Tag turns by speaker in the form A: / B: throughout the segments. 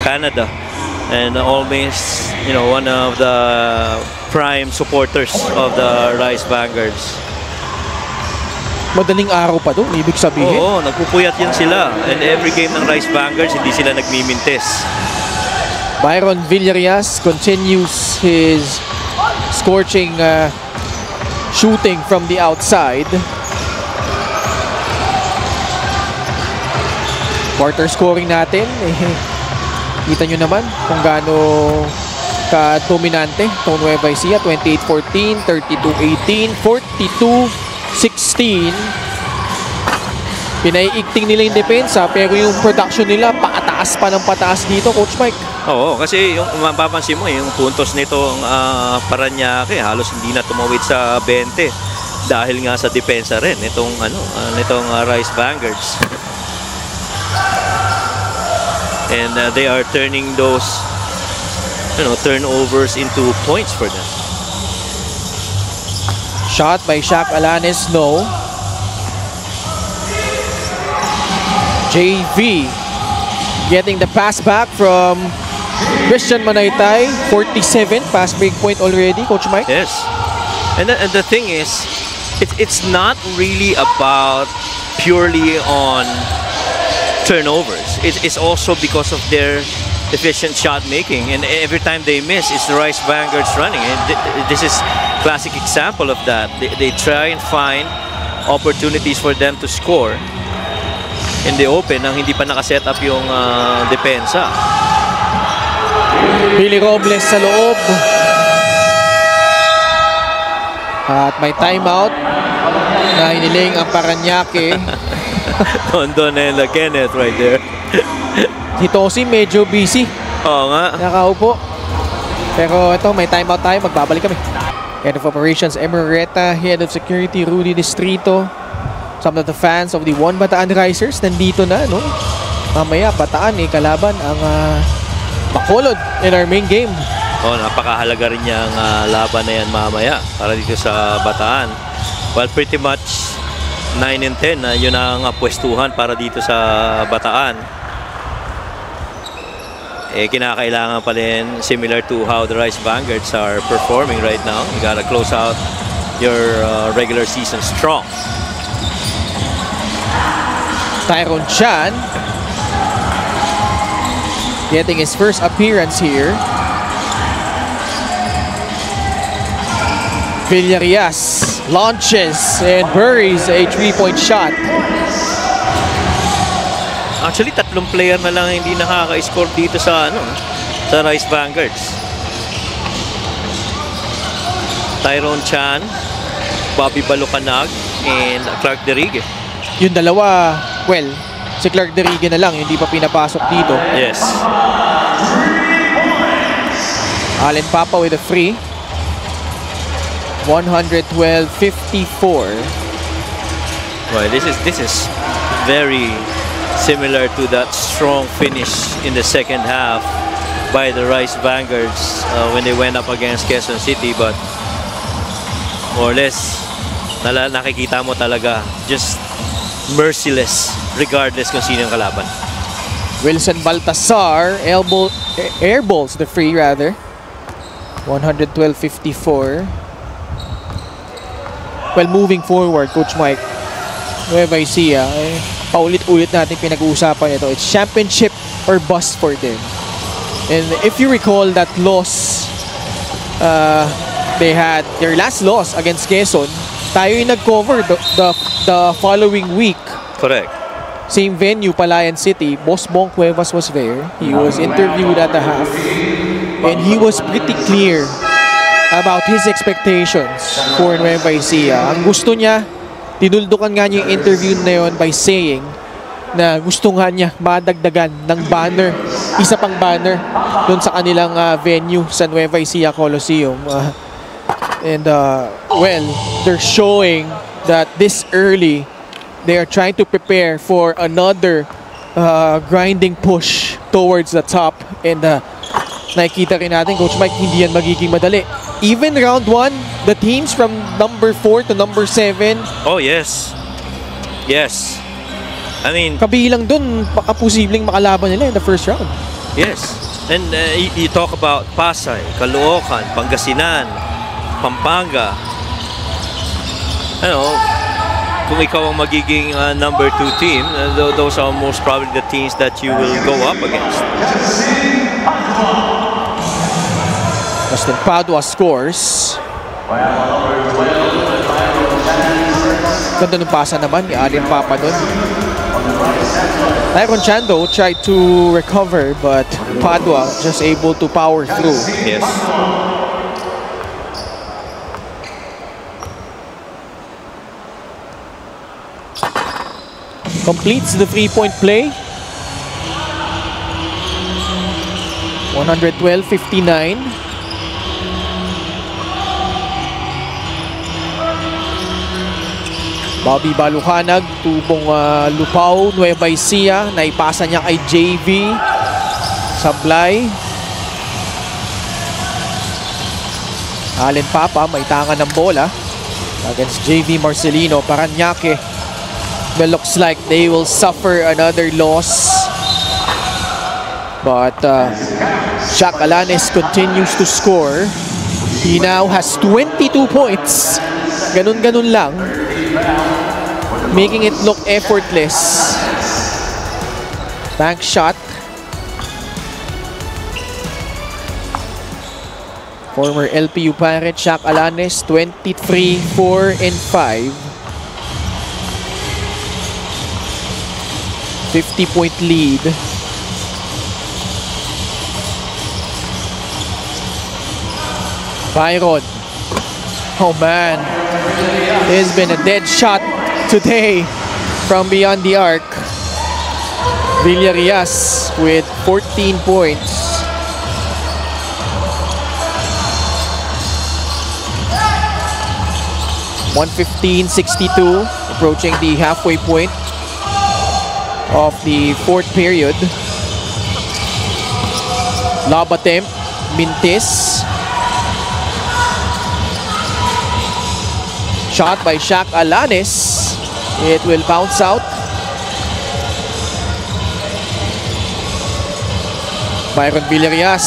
A: Canada, and always, you know, one of the prime supporters of the Rice Vanguards.
B: Madaling araw pa doon, ibig sabihin.
A: Oo, nagpupuyat yan sila. And every game ng Rice Vanguards, hindi sila nagmimintis.
B: Byron Villarias continues his scorching shooting from the outside. Quarter scoring natin, kita nyo naman kung gaano ka-dominante itong Nueva Ecija. 28-14, 32-18, 42-16. Pinaiigting nila yung depensa, pero yung production nila pataas pa ng pataas dito, Coach Mike.
A: Oo, kasi yung mapapansin mo, yung puntos nitong Parañaque halos hindi na tumawid sa 20 dahil nga sa depensa rin nitong Rice Vanguards. And they are turning those, you know, turnovers into points for them.
B: Shot by Shaq Alanes, no. JV getting the pass back from Christian Manaytay. 47 pass break point already, Coach Mike.
A: Yes, and the thing is, it's not really about purely on turnovers. It's also because of their efficient shot making, and every time they miss, it's the Rice Vanguards running. And this is classic example of that. They try and find opportunities for them to score in the open nang hindi pa nakaset up yung depensa.
B: Billy Robles sa loob. At may timeout na hiniling ang Parañaque.
A: Don and Kenneth right there.
B: Si Tosi medyo busy.
A: Oo nga.
B: Nakaupo. Pero ito, may timeout tayo. Magbabalik kami. Head of Operations, Emerita. Head of Security, Rudy Distrito. Some of the fans of the One Bataan Risers nandito na, no? Mamaya, Bataan, kalaban ang Bacolod in our main game.
A: Oh, napakahalaga rin niyang laban na yan mamaya para dito sa Bataan. Well, pretty much 9 and 10 na yun ang pwestuhan para dito sa Bataan. Kinakailangan pa rin, similar to how the Rice Vanguards are performing right now. You gotta close out your regular season strong.
B: Tyron Chan getting his first appearance here. Villarias launches and buries a 3-point shot.
A: Actually, 3 player na lang hindi nakaka-score dito sa sa Rice Vanguards. Tyron Chan, Bobby Balucanag, and Clark Derigue.
B: Yung dalawa, well, si Clark Derigue na lang, hindi pa pinapasok dito.
A: Yes.
B: Allen Papa with a free. 112-54.
A: Well, this is very similar to that strong finish in the second half by the Rice Vanguards when they went up against Quezon City, but more or less nakikita mo talaga just merciless regardless kung sino yung kalaban.
B: Wilson Baltasar airballs the free rather. 112-54. Well, moving forward, Coach Mike, Nueva Ecija, paulit-ulit natin pinag-uusapan ito. It's championship or bust for them. And if you recall that loss, they had their last loss against Quezon. Tayo yung nag-cover the following week.
A: Correct.
B: Same venue, Palayan City. Boss Bong Cuevas was there. He was interviewed at the half. And he was pretty clear about his expectations for Nueva Ecija. Ang gusto niya, tinuldukan nga niya yung interview na yun by saying na gusto nga niya madagdagan ng banner, isa pang banner doon sa kanilang venue sa Nueva Ecija Coliseum. Well, they're showing that this early, they are trying to prepare for another grinding push towards the top. And nakikita rin natin, Coach Mike, hindi yan magiging madali. Even round 1, the teams from number 4 to number 7.
A: Oh, yes. Yes. I mean,
B: kabilang dun, posibleng makalaban nila in the first round.
A: Yes. And you talk about Pasay, Caloocan, Pangasinan, Pampanga. Ano, kung ikaw ang magiging number 2 team, those are most probably the teams that you will go up against.
B: Justin Padua scores. Ganda ng pasa naman ni Alin Papa nun. Tyron Chando tried to recover, but Padua just able to power through.
A: Yes.
B: Completes the 3-point play. 112-59. Bobby Baluhanag, tubong Lupao, Nueva Ecija, naipasa niya kay JV Sablay. Allen Papa, may tangan ng bola against JV Marcelino. Parañaque, well, looks like they will suffer another loss. But Shaq Alanes continues to score. He now has 22 points. Ganun-ganun lang. Making it look effortless. Bank shot. Former LPU Pirate Shaq Alanes, 23, 4, and 5. 50-point lead. Byron. Oh man. There's been a dead shot today from beyond the arc. Villarias with 14 points. (115-62), approaching the halfway point of the fourth period. Lob attempt, Mintis. Shot by Shaq Alanes. It will bounce out. Byron Villarias.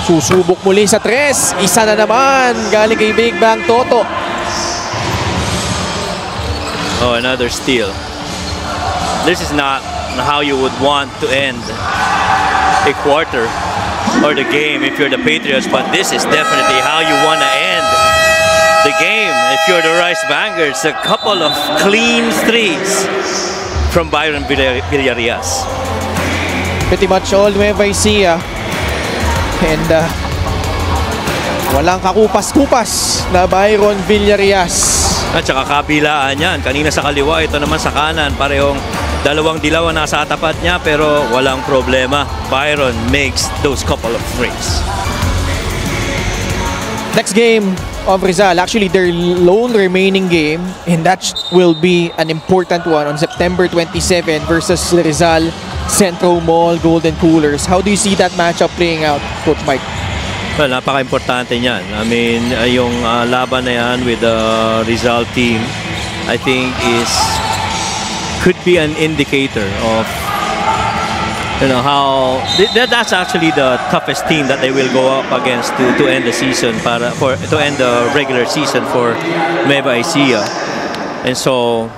B: Susubok muli sa tres. Isa na naman. Galing kay Big Bang Toto.
A: Oh, another steal. This is not how you would want to end a quarter or the game if you're the Patriots, but this is definitely how you want to end the game if you're the Rice Vanguards. A couple of clean threes from Byron Villarias.
B: Pretty much all Nueva Ecija. And walang kakupas-kupas na Byron Villarias.
A: At saka kabilaan yan. Kanina sa kaliwa, ito naman sa kanan. Parehong dalawang dilaw na nasa tapat niya, pero walang problema. Byron makes those couple of threes.
B: Next game of Rizal, actually their lone remaining game, and that will be an important one on September 27 versus Rizal Centro Mall Golden Coolers. How do you see that matchup playing out, Coach Mike?
A: Well, napaka-importante niyan. I mean, yung laban na yan with the Rizal team, I think could be an indicator of how that's actually the toughest team that they will go up against to end the season to end the regular season for Nueva Ecija. And so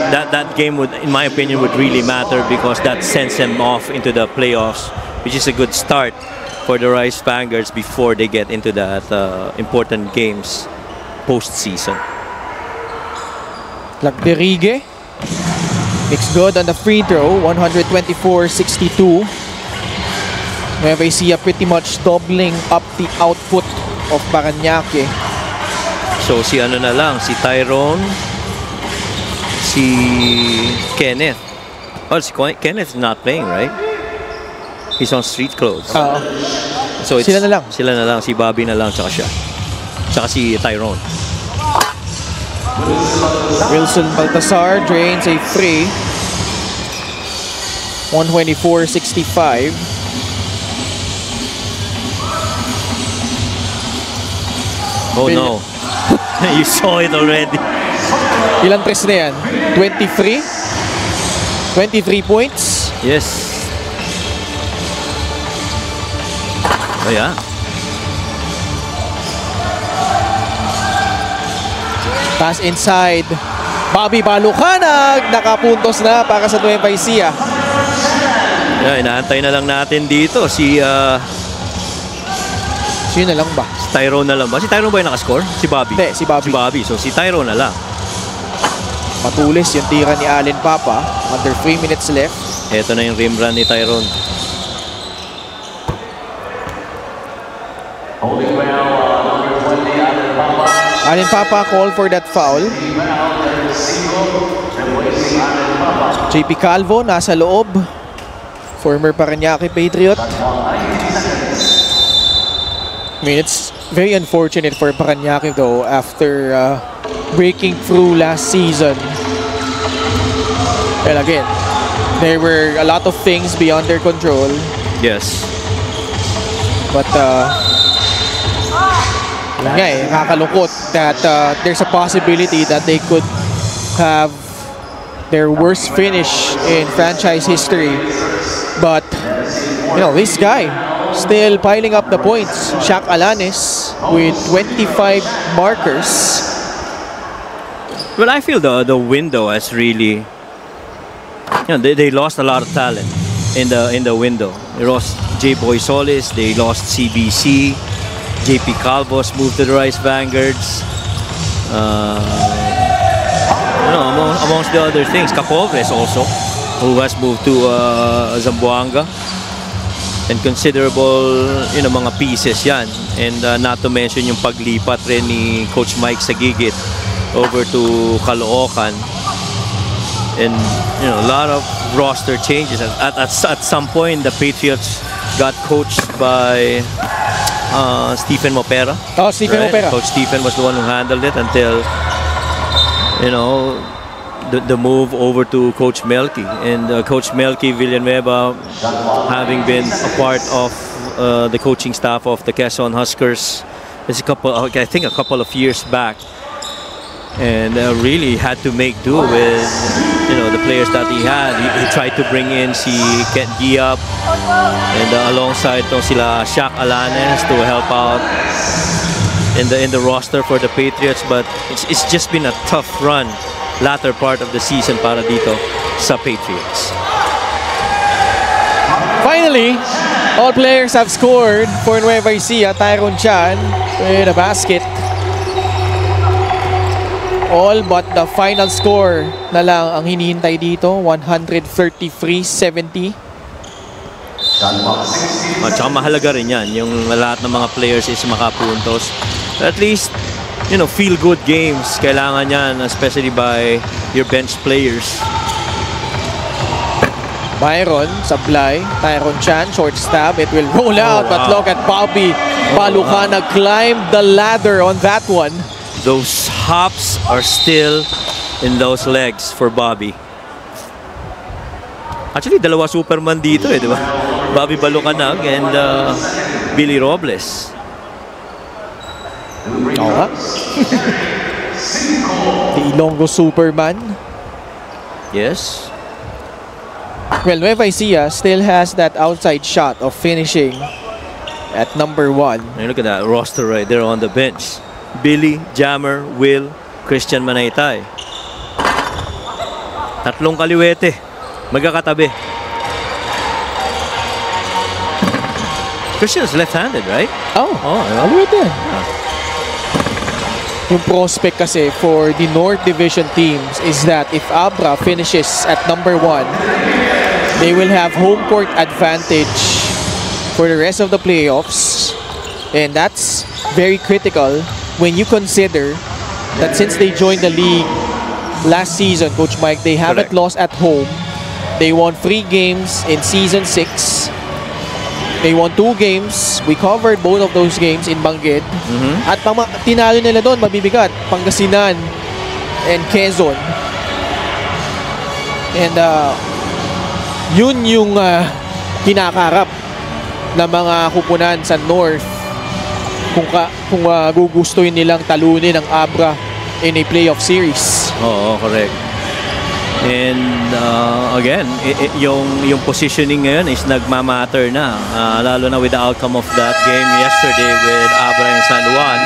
A: that game would, in my opinion, would really matter because that sends them off into the playoffs, which is a good start for the Rice Vanguards before they get into that important games post-season.
B: Lagderigue makes good on the free throw, 124-62. Nueva Ecija pretty much doubling up the output of Parañaque.
A: So si ano na lang, si Tyrone, si Kenneth. Well, si Kenneth is not playing, right? He's on street clothes. So it's,
B: sila na lang.
A: Sila na lang, si Bobby na lang, tsaka siya. Tsaka si Tyrone.
B: Wilson Baltasar drains a free. 124-65.
A: Oh no. You saw it already.
B: Ilang tres na yan? 23? 23 points?
A: Yes. Oh, yeah.
B: Pass inside. Bobby Balucanag nakapuntos na para sa Nueva Ecija.
A: Yeah, inaantay na lang natin dito si
B: Sino na lang ba?
A: si Tyrone na lang ba? Si Tyrone ba yung nakascore? Si Bobby?
B: Hindi, si Bobby.
A: Si Bobby. So si Tyrone na lang.
B: Matulis yung tira ni Allen Papa. Under 3 minutes left.
A: Ito na yung rim run ni Tyrone.
B: Allen Papa called for that foul. JP Calvo nasa loob. Former Parañaque Patriot. I mean, it's very unfortunate for Parañaque though after breaking through last season. And again, there were a lot of things beyond their control.
A: Yes.
B: But yun nga eh, nakakalungkot that there's a possibility that they could have their worst finish in franchise history. But, you know, this guy still piling up the points. Shaq Alanes with 25 markers.
A: Well, I feel the window has really, you know, they lost a lot of talent in the window. They lost J. Boy Solis, they lost CBC, JP Calvos moved to the Rice Vanguards. You know, amongst the other things, Capovres also, who has moved to Zamboanga. And considerable, you know, mga pieces yan. And not to mention yung paglipat rin ni Coach Mike Sagigit over to Caloocan. And, you know, a lot of roster changes. At some point, the Patriots got coached by Stephen Mopera.
B: Oh, Stephen Mopera.
A: Coach Stephen was the one who handled it until, you know, the move over to Coach Melky. And Coach Melky Villanueva, having been a part of the coaching staff of the Quezon Huskers, I think a couple of years back, and really had to make do with, you know, the players that he had. He tried to bring in si Kent Giap and alongside to sila Shaq Alanes to help out in the roster for the Patriots, but it's just been a tough run latter part of the season para dito sa Patriots.
B: Finally, all players have scored for Nueva Ecija. Tyrone Chan with a basket. All but the final score na lang ang hinihintay dito, 133-70.
A: At saka mahalaga rin yan, yung lahat ng mga players is makapuntos. At least, you know, feel-good games, kailangan yan, especially by your bench players.
B: Byron, Sablay, Tyrone Chan, short stab. It will roll out, but look at Bobby Balucanag climbed the ladder on that one.
A: Those hops are still in those legs for Bobby. Actually, dalawa Superman dito eh, di ba? Bobby Balucanag and Billy Robles.
B: Oo nga. The Ilonggo Superman.
A: Yes.
B: Well, Nueva Ecija still has that outside shot of finishing at number 1.
A: And look at that roster right there on the bench. Billy, Jammer, Will, Christian Manaytay. Tatlong kaliwete. Magkakatabi. Christian's left-handed, right?
B: Oh, kaliwete. Yung prospect kasi for the North Division teams is that if Abra finishes at number 1, they will have home court advantage for the rest of the playoffs. And that's very critical when you consider that since they joined the league last season, Coach Mike, they haven't lost at home. They won 3 games in Season 6. They won 2 games. We covered both of those games in Bangged. At tinalo nila doon, mabibigat. Pangasinan and Quezon. And yun yung kinakarap ng mga kupunan sa North kung gugustuhin nilang talunin ang Abra in a playoff series.
A: Oo, correct. And again, yung positioning ngayon is nagmamatter na, lalo na with the outcome of that game yesterday with Abra and San Juan.